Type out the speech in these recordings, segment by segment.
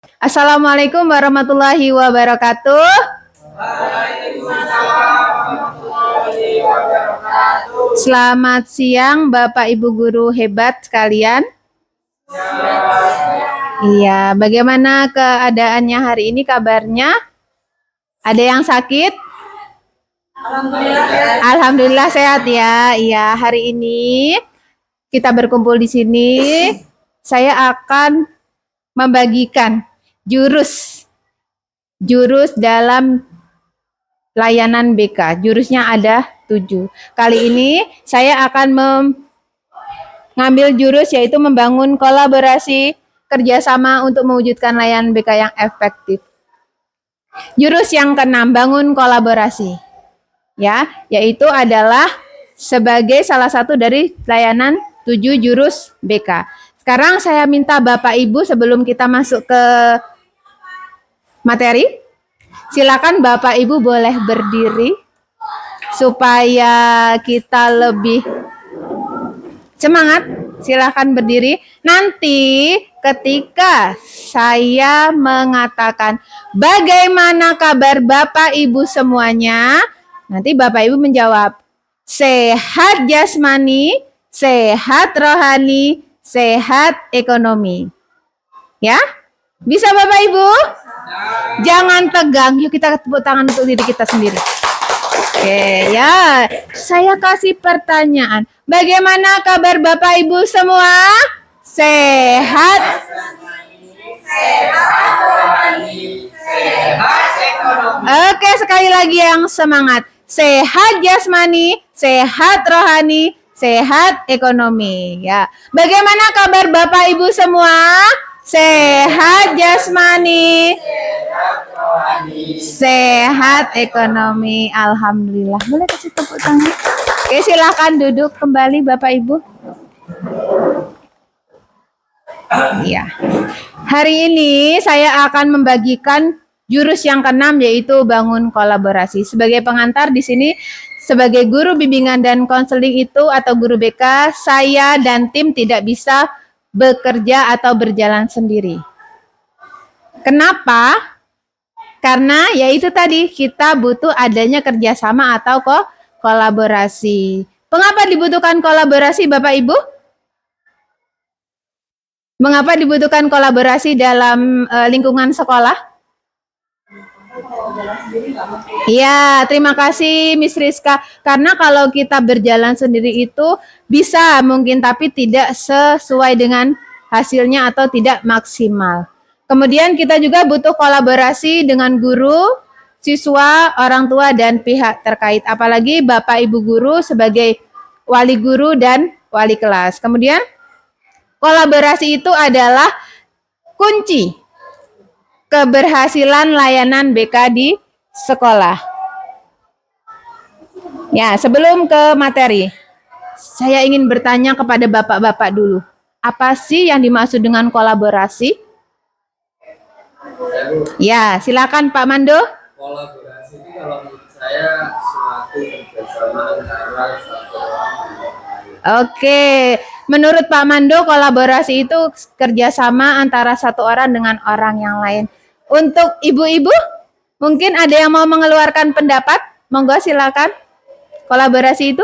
Assalamualaikum warahmatullahi wabarakatuh. Selamat siang Bapak Ibu guru hebat sekalian. Iya, bagaimana keadaannya hari ini, kabarnya? Ada yang sakit? Alhamdulillah sehat ya. Iya, hari ini kita berkumpul di sini. Saya akan membagikan jurus dalam layanan BK. Jurusnya ada 7. Kali ini saya akan mengambil jurus yaitu membangun kolaborasi kerjasama untuk mewujudkan layanan BK yang efektif. Jurus yang keenam, bangun kolaborasi. Ya, yaitu adalah sebagai salah satu dari layanan 7 jurus BK. Sekarang saya minta Bapak Ibu sebelum kita masuk ke materi, silakan Bapak Ibu boleh berdiri supaya kita lebih semangat. Silakan berdiri. Nanti ketika saya mengatakan bagaimana kabar Bapak Ibu semuanya, nanti Bapak Ibu menjawab sehat jasmani, sehat rohani, sehat ekonomi. Ya? Bisa Bapak Ibu? Jangan tegang. Yuk kita tepuk tangan untuk diri kita sendiri. Oke, ya. Saya kasih pertanyaan. Bagaimana kabar Bapak Ibu semua? Sehat? Sehat rohani, sehat ekonomi. Oke, sekali lagi yang semangat. Sehat jasmani, sehat rohani, sehat ekonomi. Ya. Bagaimana kabar Bapak Ibu semua? Sehat jasmani, sehat rohani, sehat ekonomi. Alhamdulillah. Boleh kasih tepuk tangan? Oke, silakan duduk kembali Bapak Ibu. Ya. Hari ini saya akan membagikan jurus yang keenam yaitu bangun kolaborasi. Sebagai pengantar di sini, sebagai guru bimbingan dan konseling itu atau guru BK, saya dan tim tidak bisa bekerja atau berjalan sendiri. Kenapa? Karena yaitu tadi kita butuh adanya kerjasama atau kolaborasi. Mengapa dibutuhkan kolaborasi Bapak Ibu? Mengapa dibutuhkan kolaborasi dalam lingkungan sekolah? Iya, terima kasih Miss Rizka. Karena kalau kita berjalan sendiri itu bisa mungkin tapi tidak sesuai dengan hasilnya atau tidak maksimal. Kemudian kita juga butuh kolaborasi dengan guru, siswa, orang tua, dan pihak terkait. Apalagi Bapak Ibu guru sebagai wali guru dan wali kelas. Kemudian kolaborasi itu adalah kunci keberhasilan layanan BK di sekolah. Ya, sebelum ke materi, saya ingin bertanya kepada bapak-bapak dulu. Apa sih yang dimaksud dengan kolaborasi? Ya, silakan Pak Mando. Kolaborasi itu kalau menurut saya suatu kerjasama antara satu orang dan orang lain. Oke, menurut Pak Mando kolaborasi itu kerjasama antara satu orang dengan orang yang lain. Untuk ibu-ibu, mungkin ada yang mau mengeluarkan pendapat? Monggo silakan. Kolaborasi itu?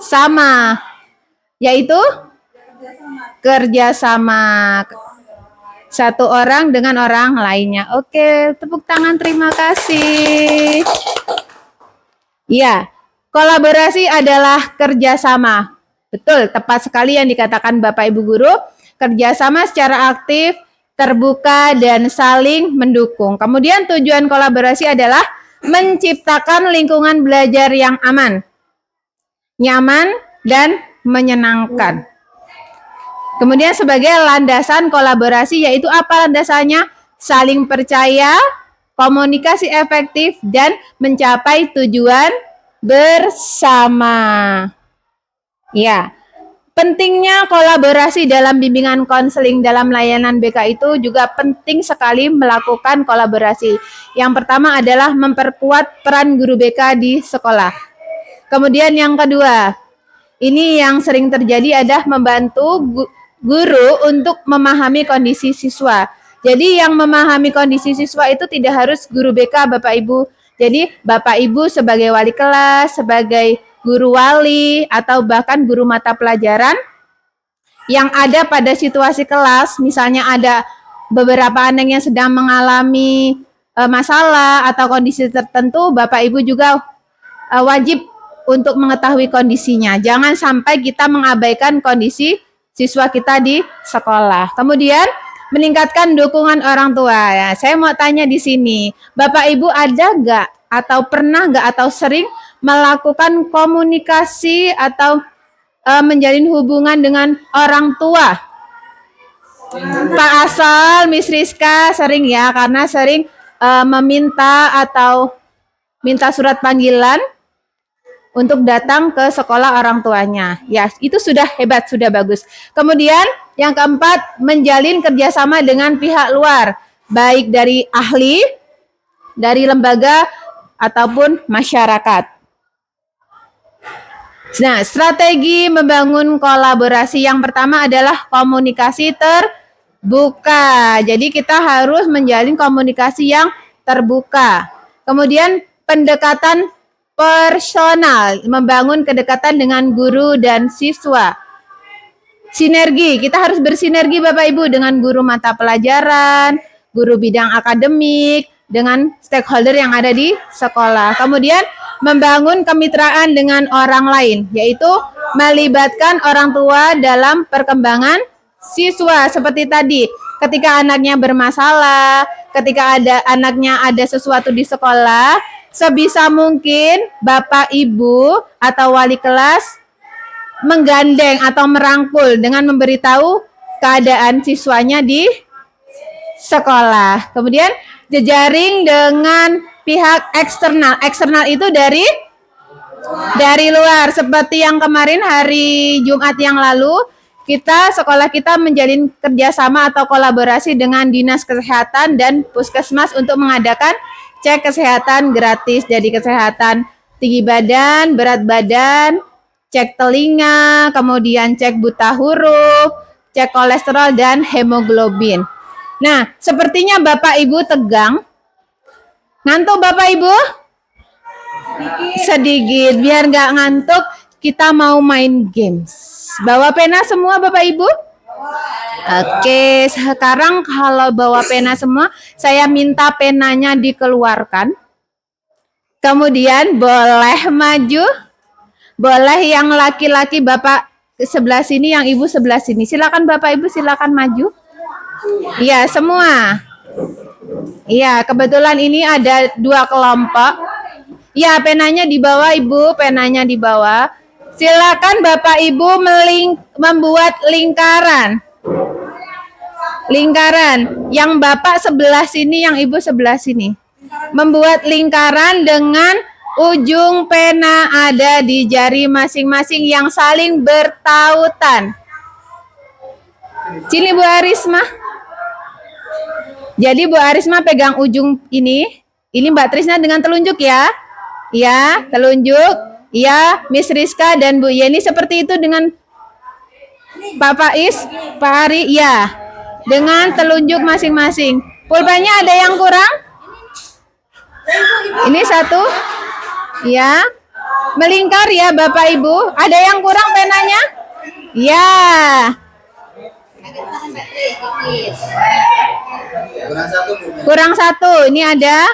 Sama. Yaitu? Kerjasama. Satu orang dengan orang lainnya. Oke, tepuk tangan, terima kasih. Ya, kolaborasi adalah kerjasama. Betul, tepat sekali yang dikatakan Bapak Ibu Guru. Kerjasama secara aktif, terbuka, dan saling mendukung. Kemudian tujuan kolaborasi adalah menciptakan lingkungan belajar yang aman, nyaman, dan menyenangkan. Kemudian sebagai landasan kolaborasi yaitu apa landasannya? Saling percaya, komunikasi efektif, dan mencapai tujuan bersama. Ya. Pentingnya kolaborasi dalam bimbingan konseling dalam layanan BK itu juga penting sekali melakukan kolaborasi. Yang pertama adalah memperkuat peran guru BK di sekolah. Kemudian yang kedua, ini yang sering terjadi adalah membantu guru untuk memahami kondisi siswa. Jadi yang memahami kondisi siswa itu tidak harus guru BK, Bapak Ibu. Jadi Bapak Ibu sebagai wali kelas, sebagai guru wali, atau bahkan guru mata pelajaran yang ada pada situasi kelas, misalnya ada beberapa anak yang sedang mengalami masalah atau kondisi tertentu, Bapak Ibu juga wajib untuk mengetahui kondisinya. Jangan sampai kita mengabaikan kondisi siswa kita di sekolah. Kemudian meningkatkan dukungan orang tua. Ya, saya mau tanya di sini, Bapak Ibu ada nggak atau pernah nggak atau sering melakukan komunikasi atau menjalin hubungan dengan orang tua? Pak Asal, Miss Rizka sering ya, karena sering meminta atau minta surat panggilan untuk datang ke sekolah orang tuanya. Ya, itu sudah hebat, sudah bagus. Kemudian yang keempat, menjalin kerjasama dengan pihak luar, baik dari ahli, dari lembaga, ataupun masyarakat. Nah, strategi membangun kolaborasi yang pertama adalah komunikasi terbuka. Jadi kita harus menjalin komunikasi yang terbuka. Kemudian pendekatan personal, membangun kedekatan dengan guru dan siswa. Sinergi, kita harus bersinergi Bapak Ibu dengan guru mata pelajaran, guru bidang akademik, dengan stakeholder yang ada di sekolah. Kemudian membangun kemitraan dengan orang lain, yaitu melibatkan orang tua dalam perkembangan siswa. Seperti tadi, ketika anaknya bermasalah, ketika anaknya ada sesuatu di sekolah, sebisa mungkin Bapak Ibu atau wali kelas menggandeng atau merangkul dengan memberitahu keadaan siswanya di sekolah. Kemudian jejaring dengan pihak eksternal. Eksternal itu dari luar. Seperti yang kemarin hari Jumat yang lalu, sekolah kita menjalin kerjasama atau kolaborasi dengan Dinas Kesehatan dan Puskesmas untuk mengadakan cek kesehatan gratis. Jadi kesehatan tinggi badan, berat badan, cek telinga, kemudian cek buta huruf, cek kolesterol dan hemoglobin. Nah, sepertinya Bapak Ibu tegang. Ngantuk Bapak Ibu? Sedikit. Biar nggak ngantuk, kita mau main games. Bawa pena semua Bapak Ibu? Oke, sekarang kalau bawa pena semua, saya minta penanya dikeluarkan. Kemudian boleh maju. Boleh yang laki-laki Bapak sebelah sini, yang Ibu sebelah sini. Silakan Bapak Ibu, silakan maju. Iya, semua. Iya, kebetulan ini ada 2 kelompok. Iya, penanya di bawah Ibu, penanya di bawah. Silakan Bapak Ibu membuat lingkaran. Lingkaran. Yang Bapak sebelah sini, yang Ibu sebelah sini. Membuat lingkaran dengan ujung pena ada di jari masing-masing yang saling bertautan. Sini Bu Arisma. Jadi Bu Arisma pegang ujung ini Mbak Trisna dengan telunjuk ya. Ya, telunjuk. Ya, Miss Rizka dan Bu Yeni seperti itu dengan Pak Faiz, Pak Ari, ya. Dengan telunjuk masing-masing. Pulpennya ada yang kurang? Ini 1. Ya. Melingkar ya Bapak Ibu. Ada yang kurang penanya? Ya. Kurang 1. Ini ada.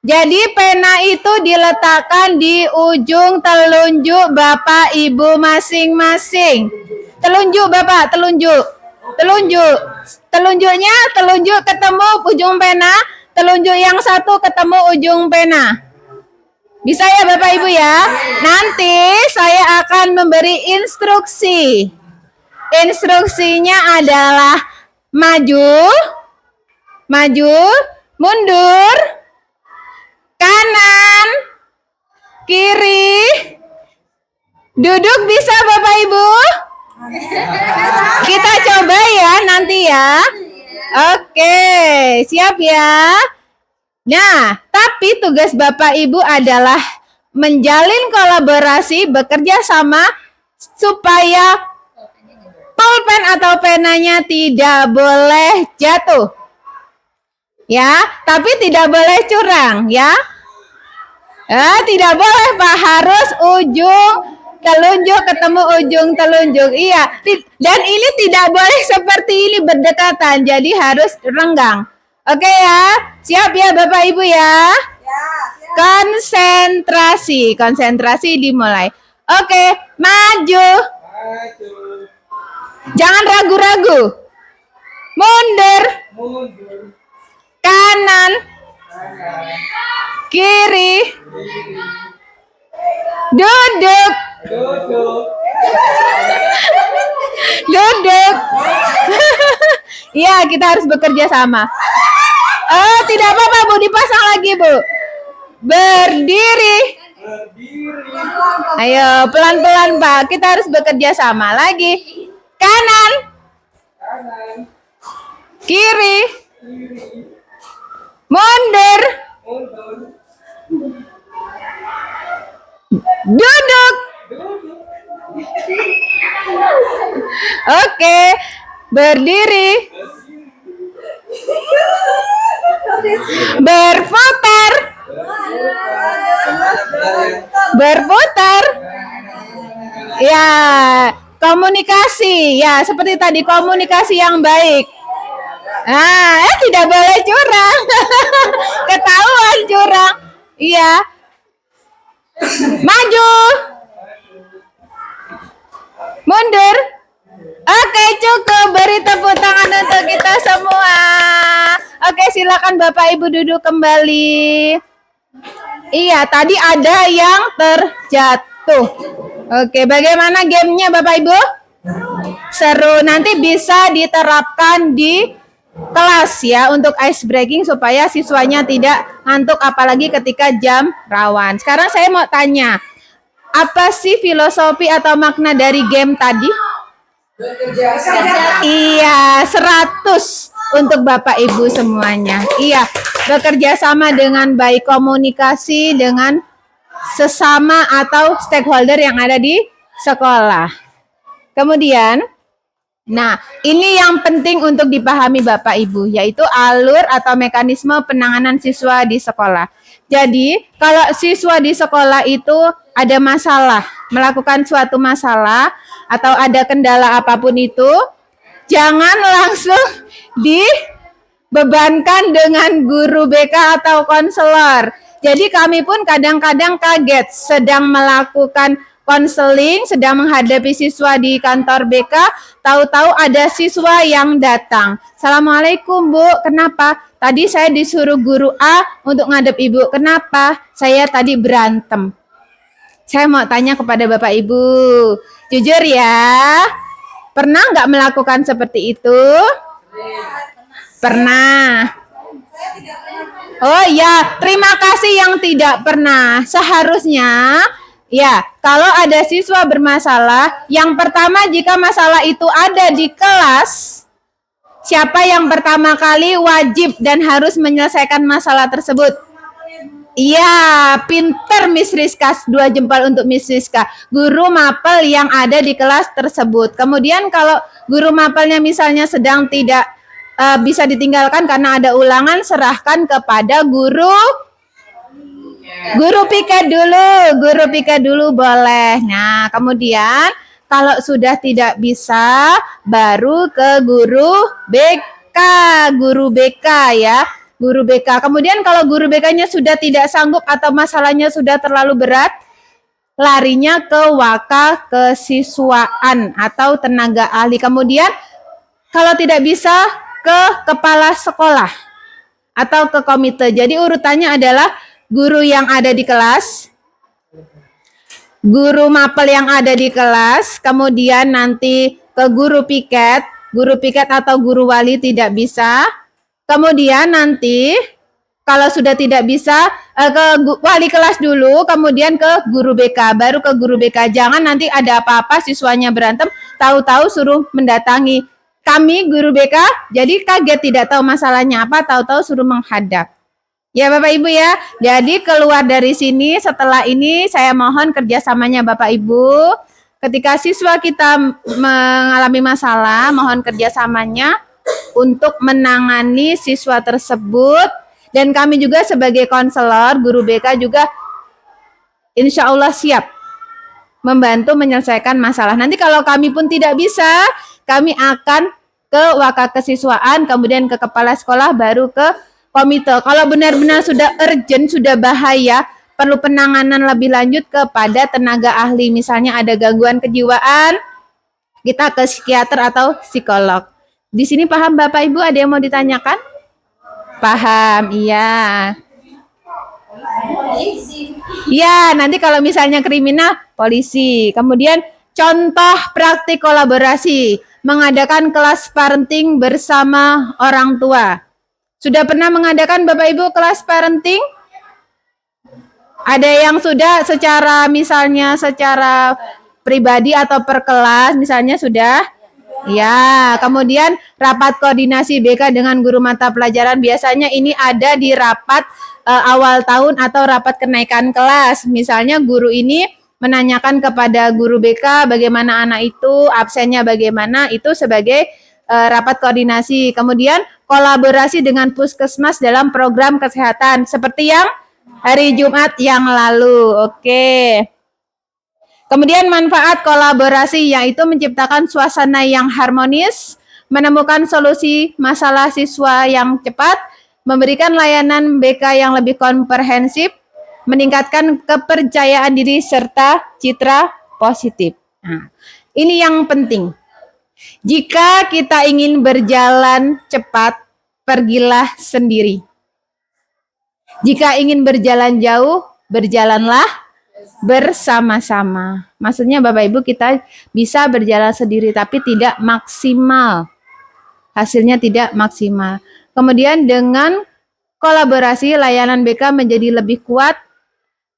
Jadi pena itu diletakkan di ujung telunjuk Bapak Ibu masing-masing. Telunjuk Bapak, telunjuk. Telunjuk. Telunjuknya, telunjuk ketemu ujung pena. Telunjuk yang 1 ketemu ujung pena. Bisa ya Bapak Ibu ya? Nanti saya akan memberi instruksi. Instruksinya adalah maju, mundur, kanan, kiri, duduk bisa Bapak Ibu? Kita coba ya nanti ya. Oke, siap ya. Nah, tapi tugas Bapak Ibu adalah menjalin kolaborasi, bekerja sama supaya pulpen atau penanya tidak boleh jatuh. Ya, tapi tidak boleh curang ya. Tidak boleh Pak, harus ujung telunjuk ketemu ujung telunjuk. Iya, dan ini tidak boleh seperti ini berdekatan, jadi harus renggang. Oke ya, siap ya Bapak Ibu ya? Konsentrasi, konsentrasi dimulai. Oke, maju. Jangan ragu-ragu. Mundur. Kanan. Kiri. Duduk. Duduk. Iya, kita harus bekerja sama. Tidak apa-apa Bu, dipasang lagi Bu. Berdiri. Ayo, pelan-pelan Pak, kita harus bekerja sama lagi. Kanan. Kiri. Mundur. Duduk. Oke, berdiri. Berputar. Berputar. Ya, komunikasi. Ya, seperti tadi komunikasi yang baik. Tidak boleh curang. Ketahuan curang. Iya. Maju. Mundur. Oke, cukup. Beri tepuk tangan untuk kita semua. Oke, silakan Bapak Ibu duduk kembali. Iya, tadi ada yang terjatuh. Oke, bagaimana gamenya Bapak Ibu? Seru. Nanti bisa diterapkan di kelas ya untuk ice breaking supaya siswanya tidak ngantuk apalagi ketika jam rawan. Sekarang saya mau tanya, apa sih filosofi atau makna dari game tadi? Iya, 100 untuk Bapak Ibu semuanya. Iya, bekerja sama dengan baik, komunikasi dengan sesama atau stakeholder yang ada di sekolah. Kemudian, nah, ini yang penting untuk dipahami Bapak Ibu, yaitu alur atau mekanisme penanganan siswa di sekolah. Jadi, kalau siswa di sekolah itu ada masalah, melakukan suatu masalah, atau ada kendala apapun itu, jangan langsung dibebankan dengan guru BK atau konselor. Jadi kami pun kadang-kadang kaget sedang melakukan konseling, sedang menghadapi siswa di kantor BK, tahu-tahu ada siswa yang datang. Assalamualaikum Bu, kenapa? Tadi saya disuruh guru A untuk ngadep Ibu, kenapa? Saya tadi berantem. Saya mau tanya kepada Bapak Ibu, jujur ya, pernah nggak melakukan seperti itu? Pernah. Oh ya, terima kasih yang tidak pernah. Seharusnya, ya, kalau ada siswa bermasalah, yang pertama jika masalah itu ada di kelas, siapa yang pertama kali wajib dan harus menyelesaikan masalah tersebut? Iya, pinter Miss Rizka, 2 jempol untuk Miss Rizka. Guru mapel yang ada di kelas tersebut. Kemudian kalau guru mapelnya misalnya sedang tidak bisa ditinggalkan karena ada ulangan, serahkan kepada guru piket dulu boleh. Nah, kemudian kalau sudah tidak bisa, baru ke guru BK ya. Guru BK. Kemudian kalau guru BK-nya sudah tidak sanggup atau masalahnya sudah terlalu berat, larinya ke waka kesiswaan atau tenaga ahli. Kemudian kalau tidak bisa, ke kepala sekolah atau ke komite. Jadi urutannya adalah guru yang ada di kelas, guru mapel yang ada di kelas, kemudian nanti ke guru piket atau guru wali tidak bisa. Kemudian nanti kalau sudah tidak bisa ke wali kelas dulu, kemudian ke guru BK, baru ke guru BK. Jangan nanti ada apa-apa siswanya berantem, tahu-tahu suruh mendatangi kami guru BK, jadi kaget tidak tahu masalahnya apa, tahu-tahu suruh menghadap. Ya Bapak Ibu ya, jadi keluar dari sini setelah ini saya mohon kerjasamanya Bapak Ibu. Ketika siswa kita mengalami masalah, mohon kerjasamanya untuk menangani siswa tersebut, dan kami juga sebagai konselor, guru BK juga insya Allah siap membantu menyelesaikan masalah. Nanti kalau kami pun tidak bisa, kami akan ke Wakakesiswaan, kemudian ke kepala sekolah, baru ke komite. Kalau benar-benar sudah urgent, sudah bahaya, perlu penanganan lebih lanjut kepada tenaga ahli. Misalnya ada gangguan kejiwaan, kita ke psikiater atau psikolog. Di sini paham Bapak Ibu? Ada yang mau ditanyakan? Paham, iya. Ya, nanti kalau misalnya kriminal, polisi. Kemudian contoh praktik kolaborasi, mengadakan kelas parenting bersama orang tua. Sudah pernah mengadakan Bapak Ibu kelas parenting? Ada yang sudah secara misalnya secara pribadi atau per kelas misalnya sudah? Ya, kemudian rapat koordinasi BK dengan guru mata pelajaran, biasanya ini ada di rapat awal tahun atau rapat kenaikan kelas. Misalnya guru ini menanyakan kepada guru BK bagaimana anak itu, absennya bagaimana, itu sebagai rapat koordinasi. Kemudian kolaborasi dengan puskesmas dalam program kesehatan seperti yang hari Jumat yang lalu. Oke. Kemudian manfaat kolaborasi yaitu menciptakan suasana yang harmonis, menemukan solusi masalah siswa yang cepat, memberikan layanan BK yang lebih komprehensif, meningkatkan kepercayaan diri serta citra positif. Nah, ini yang penting. Jika kita ingin berjalan cepat, pergilah sendiri. Jika ingin berjalan jauh, berjalanlah bersama-sama. Maksudnya Bapak Ibu, kita bisa berjalan sendiri tapi tidak maksimal. Hasilnya tidak maksimal. Kemudian dengan kolaborasi, layanan BK menjadi lebih kuat,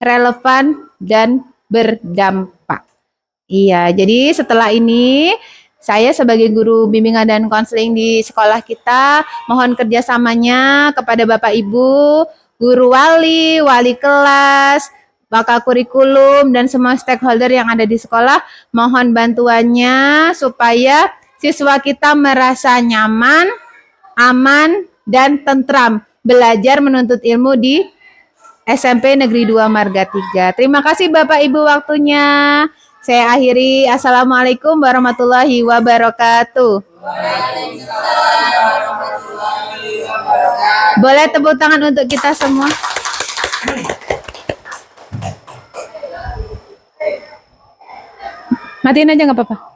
relevan, dan berdampak. Iya, jadi setelah ini saya sebagai guru bimbingan dan konseling di sekolah kita mohon kerjasamanya kepada Bapak Ibu, guru wali, wali kelas, bakal kurikulum, dan semua stakeholder yang ada di sekolah. Mohon bantuannya supaya siswa kita merasa nyaman, aman, dan tentram belajar menuntut ilmu di SMP Negeri 2 Marga 3. Terima kasih Bapak Ibu waktunya. Saya akhiri. Assalamualaikum warahmatullahi wabarakatuh. Boleh tepuk tangan untuk kita semua. Matiin aja nggak apa-apa.